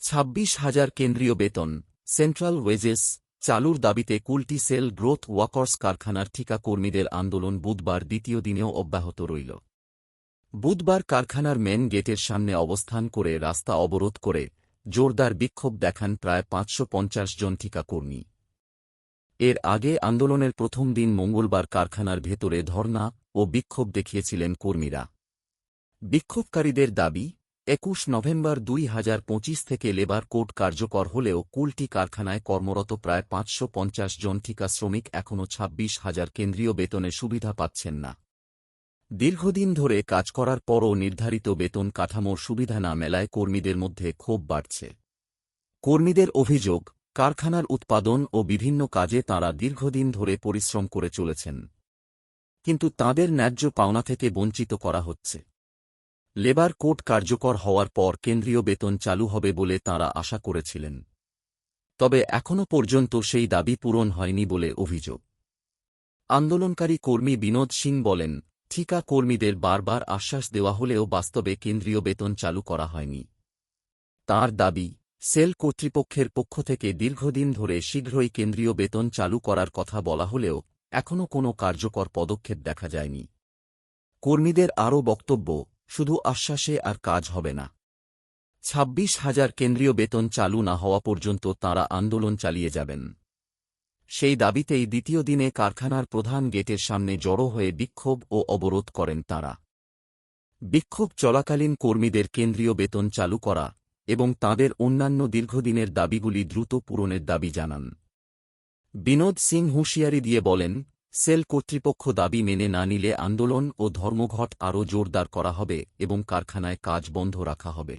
26,000 কেন্দ্রীয় বেতন central wages চালুর দাবিতে কুলটি সেল গ্রোথ ওয়ার্কার্স কারখানার ঠিকা কর্মীদের আন্দোলন বুধবার দ্বিতীয় দিনেও অব্যাহত রইল। বুধবার কারখানার মেন গেটের সামনে অবস্থান করে রাস্তা অবরোধ করে জোরদার বিক্ষোভ দেখান প্রায় 550 জন ঠিকা কর্মী। এর আগে আন্দোলনের প্রথম দিন মঙ্গলবার কারখানার ভেতরে ধর্না ও বিক্ষোভ দেখিয়েছিলেন কর্মীরা। বিক্ষোভকারীদের দাবি, 21 নভেম্বর 2025 থেকে লেবার কোড কার্যকর হলেও কুলটি কারখানায় কর্মরত প্রায় 550 জন ঠিকা শ্রমিক এখনও 26,000 কেন্দ্রীয় বেতনের সুবিধা পাচ্ছেন না। দীর্ঘদিন ধরে কাজ করার পরও নির্ধারিত বেতন কাঠামোর সুবিধা না মেলায় কর্মীদের মধ্যে ক্ষোভ বাড়ছে। কর্মীদের অভিযোগ, কারখানার উৎপাদন ও বিভিন্ন কাজে তাঁরা দীর্ঘদিন ধরে পরিশ্রম করে চলেছেন, কিন্তু তাঁদের ন্যায্য পাওনা থেকে বঞ্চিত করা হচ্ছে। লেবার কোড কার্যকর হওয়ার পর কেন্দ্রীয় বেতন চালু হবে বলে তাঁরা আশা করেছিলেন, তবে এখনও পর্যন্ত সেই দাবি পূরণ হয়নি বলে অভিযোগ। আন্দোলনকারী কর্মী বিনোদ সিং বলেন, ঠিকা কর্মীদের বারবার আশ্বাস দেওয়া হলেও বাস্তবে কেন্দ্রীয় বেতন চালু করা হয়নি। তাঁর দাবি, সেল কর্তৃপক্ষের পক্ষ থেকে দীর্ঘদিন ধরে শীঘ্রই কেন্দ্রীয় বেতন চালু করার কথা বলা হলেও এখনও কোনো কার্যকর পদক্ষেপ দেখা যায়নি। কর্মীদের আরও বক্তব্য, শুধু আশ্বাসে আর কাজ হবে না। 26,000 কেন্দ্রীয় বেতন চালু না হওয়া পর্যন্ত তাঁরা আন্দোলন চালিয়ে যাবেন। সেই দাবিতেই দ্বিতীয় দিনে কারখানার প্রধান গেটের সামনে জড়ো হয়ে বিক্ষোভ ও অবরোধ করেন তাঁরা। বিক্ষোভ চলাকালীন কর্মীদের কেন্দ্রীয় বেতন চালু করা এবং তাঁদের অন্যান্য দীর্ঘদিনের দাবিগুলি দ্রুত পূরণের দাবি জানান। বিনোদ সিং হুঁশিয়ারি দিয়ে বলেন, সেল কর্তৃপক্ষ দাবি মেনে না নিলে আন্দোলন ও ধর্মঘট আরও জোরদার করা হবে এবং কারখানায় কাজ বন্ধ রাখা হবে।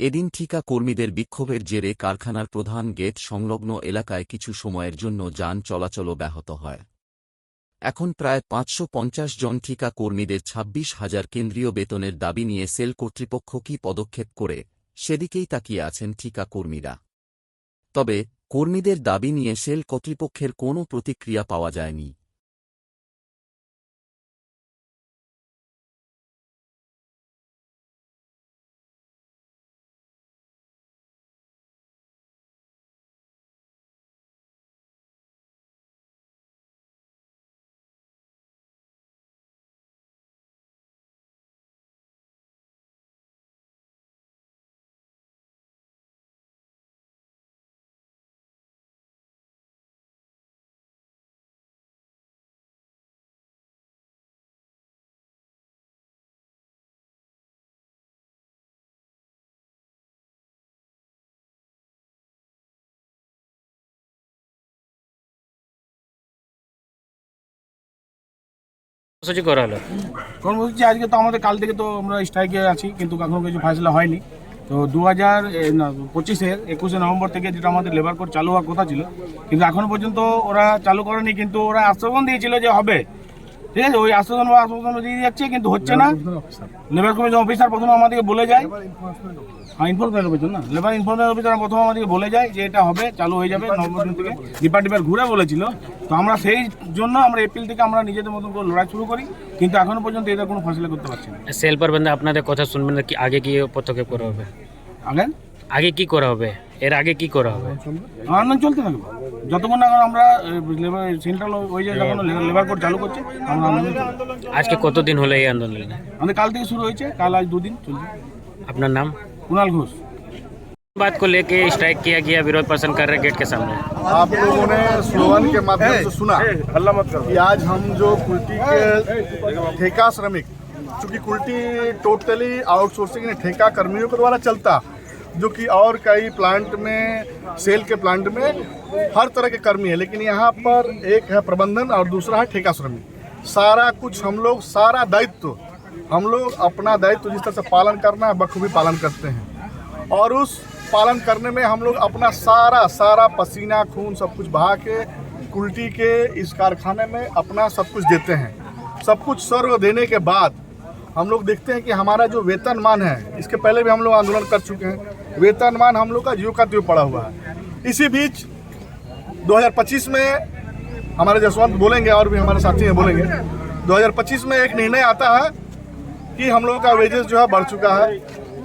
এদিন ঠিকা কর্মীদের বিক্ষোভের জেরে কারখানার প্রধান গেট সংলগ্ন এলাকায় কিছু সময়ের জন্য যান চলাচলও ব্যাহত হয়। এখন প্রায় 550 জন ঠিকা কর্মীদের 26,000 কেন্দ্রীয় বেতনের দাবি নিয়ে সেল কর্তৃপক্ষ কী পদক্ষেপ করে সেদিকেই তাকিয়ে আছেন ঠিকা কর্মীরা। তবে কর্মীদের দাবি নিয়ে সেল কর্তৃপক্ষের কোনো প্রতিক্রিয়া পাওয়া যায়নি। কর্মসূচি করা হলো। কর্মসূচি আজকে তো আমাদের কাল থেকে তো আমরা স্ট্রাইকে আছি, কিন্তু এখনও কিছু ফয়সলা হয়নি। তো 21 নভেম্বর থেকে যেটা আমাদের লেবার কোড চালু হওয়ার কথা ছিল, কিন্তু এখনও পর্যন্ত ওরা চালু করেনি। কিন্তু ওরা আশ্বাসন দিয়েছিল যে হবে, ঠিক আছে, ওই আশ্বাসন দিয়ে যাচ্ছে, কিন্তু হচ্ছে না। লেবার কমিশন অফিসার প্রথমে আমাদেরকে বলে যায়, ইনফরমেশন অফিসার না, লেবার ইনফরমেশন অফিসার প্রথমে আমাদেরকে বলে যায় যে এটা হবে, চালু হয়ে যাবে নভেম্বর থেকে। ডিপার্টমেন্ট ঘুরে বলেছিল। তো আমরা সেই জন্য আমরা এপ্রিল থেকে আমরা নিজেদের মতন করে লড়াই শুরু করি, কিন্তু এখনো পর্যন্ত এটা কোনো ফয়সলা করতে পারছি না। সেল প্রবন্ধে আপনাদের কথা শুনবেন না, কি আগে কি পদক্ষেপ করা হবে? আগে কি করা হবে? এর আগে কি করা হবে? আন্দোলন চলতে থাকবে যতক্ষণ না আমরা সেন্ট্রাল ওই যে যখন লেবার কোড চালু করছে আমরা আন্দোলন। আজকে কতদিন হলো এই আন্দোলন? আমাদের কাল থেকে শুরু হয়েছে, কাল আজ 2 दिन চলছে। আপনার नाम? कुणाल घोष। बात को लेके स्ट्राइक किया गया, विरोध प्रदर्शन कर रहे गेट के सामने। आप लोगों ने स्लोगन के माध्यम से सुना कि आज हम जो कुल्टी के ठेका श्रमिक, चूँकि कुल्टी टोटली आउटसोर्सिंग ठेका कर्मियों के द्वारा चलता, जो कि और कई प्लांट में, सेल के प्लांट में हर तरह के कर्मी है, लेकिन यहाँ पर एक है प्रबंधन और दूसरा है ठेका श्रमिक। सारा कुछ हम लोग, सारा दायित्व हम लोग अपना दायित्व जिस तरह से पालन करना है बखूबी पालन करते हैं, और उस पालन करने में हम लोग अपना सारा पसीना खून सब कुछ बहा के कुल्टी के इस कारखाने में अपना सब कुछ देते हैं। सब कुछ सर्व देने के बाद हम लोग देखते हैं कि हमारा जो वेतनमान है, इसके पहले भी हम लोग आंदोलन कर चुके हैं, वेतनमान हम लोग का ज्यों का त्यों पड़ा हुआ है। इसी बीच 2025 में हमारे जसवंत बोलेंगे और भी हमारे साथी हैं बोलेंगे, 2025 में एक निर्णय आता है कि हम लोगों का वेजेस जो है बढ़ चुका है।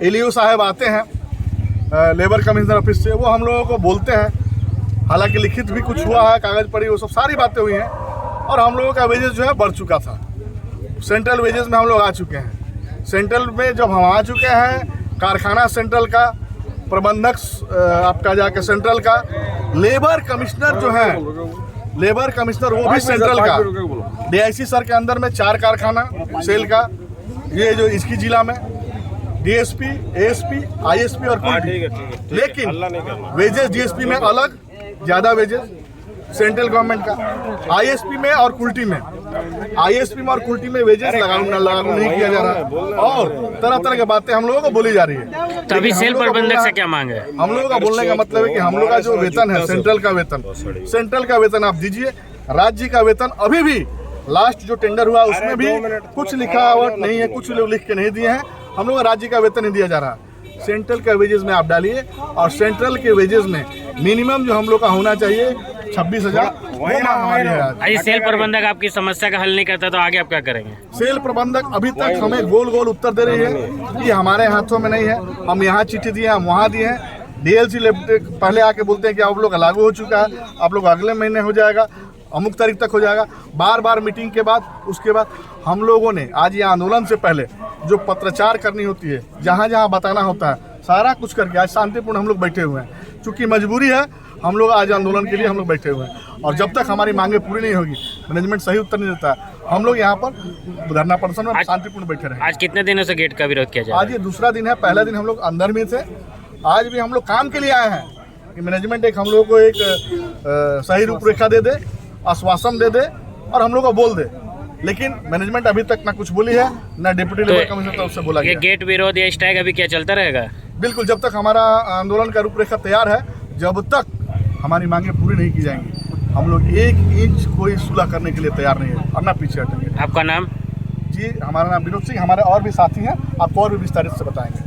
एलईओ साहब आते हैं, लेबर कमिश्नर ऑफिस से, वो हम लोगों को बोलते हैं। हालांकि लिखित भी कुछ हुआ है, कागज़ पड़ी, वो सब सारी बातें हुई हैं और हम लोगों का वेजेस जो है बढ़ चुका था। सेंट्रल वेजेस में हम लोग आ चुके हैं। सेंट्रल में जब हम आ चुके हैं, कारखाना सेंट्रल का, प्रबंधक आपका जाके सेंट्रल का, लेबर कमिश्नर जो है, लेबर कमिश्नर वो भी सेंट्रल का, डीआईसी सर के अंदर में 4 कारखाना सेल का, ये जो इसकी जिला में डीएसपी, एएसपी, आईएसपी और कुल्टी। लेकिन वेजेस डीएसपी में अलग ज़्यादा वेजेस सेंट्रल गवर्नमेंट का, आईएसपी में और कुल्टी में, आईएसपी में और कुल्टी में वेजेस लागू नहीं किया जा रहा और तरह तरह की बातें हम लोगों को बोली जा रही है। तो अभी सेल प्रबंधक से क्या मांग है? हम लोगों का बोलने का मतलब है कि हम लोग का जो वेतन है, सेंट्रल का वेतन आप दीजिए। राज्य का वेतन अभी भी लास्ट जो टेंडर हुआ उसमें भी कुछ लिखावट नहीं है, कुछ लोग लिख के नहीं दिए हैं। हम लोग राज्य का वेतन नहीं दिया जा रहा। सेंट्रल के वेजेस में आप डालिए और सेंट्रल के वेजेस में मिनिमम जो हम लोग का होना चाहिए 26,000, वो मांग हमारी है। अरे सेल प्रबंधक आपकी समस्या का हल नहीं करता तो आगे आप क्या करेंगे? सेल प्रबंधक अभी तक हमें गोल गोल उत्तर दे रही है कि हमारे हाथों में नहीं है, हम यहाँ चिट्ठी दिए, हम वहाँ दिए हैं। डीएलसी पहले आके बोलते हैं कि आप लोग लागू हो चुका है, आप लोग अगले महीने हो जाएगा, अमुक तारीख तक हो जाएगा। बार बार मीटिंग के बाद उसके बाद हम लोगों ने आज ये आंदोलन से पहले जो पत्रचार करनी होती है, जहाँ जहाँ बताना होता है, सारा कुछ करके आज शांतिपूर्ण हम लोग बैठे हुए हैं। चूँकि मजबूरी है, हम लोग आज आंदोलन के लिए हम लोग बैठे हुए हैं और जब तक हमारी मांगे पूरी नहीं होगी, मैनेजमेंट सही उत्तर नहीं देता है, हम लोग यहाँ पर धरना प्रदर्शन में शांतिपूर्ण बैठे रहे। आज कितने दिनों से गेट का विरोध किया जा रहा है? आज ये दूसरा दिन है। पहला दिन हम लोग अंदर में थे, आज भी हम लोग काम के लिए आए हैं कि मैनेजमेंट एक हम लोगों को एक सही रूपरेखा दे दे, आश्वासन दे दे और हम लोग को बोल दे। लेकिन मैनेजमेंट अभी तक ना कुछ बोली है, ना डिप्टी लेबर कमिश्नर तरफ से बोला गया। ये गेट विरोध या स्ट्राइक अभी क्या चलता रहेगा? बिल्कुल, जब तक हमारा आंदोलन का रूपरेखा तैयार है, जब तक हमारी मांगे पूरी नहीं की जाएंगी, हम लोग 1 इंच कोई सुलह करने के लिए तैयार नहीं है और ना पीछे हटेंगे। आपका नाम? जी, हमारा नाम विनोद सिंह। हमारे और भी साथी हैं, आपको और भी विस्तारित से बताएंगे।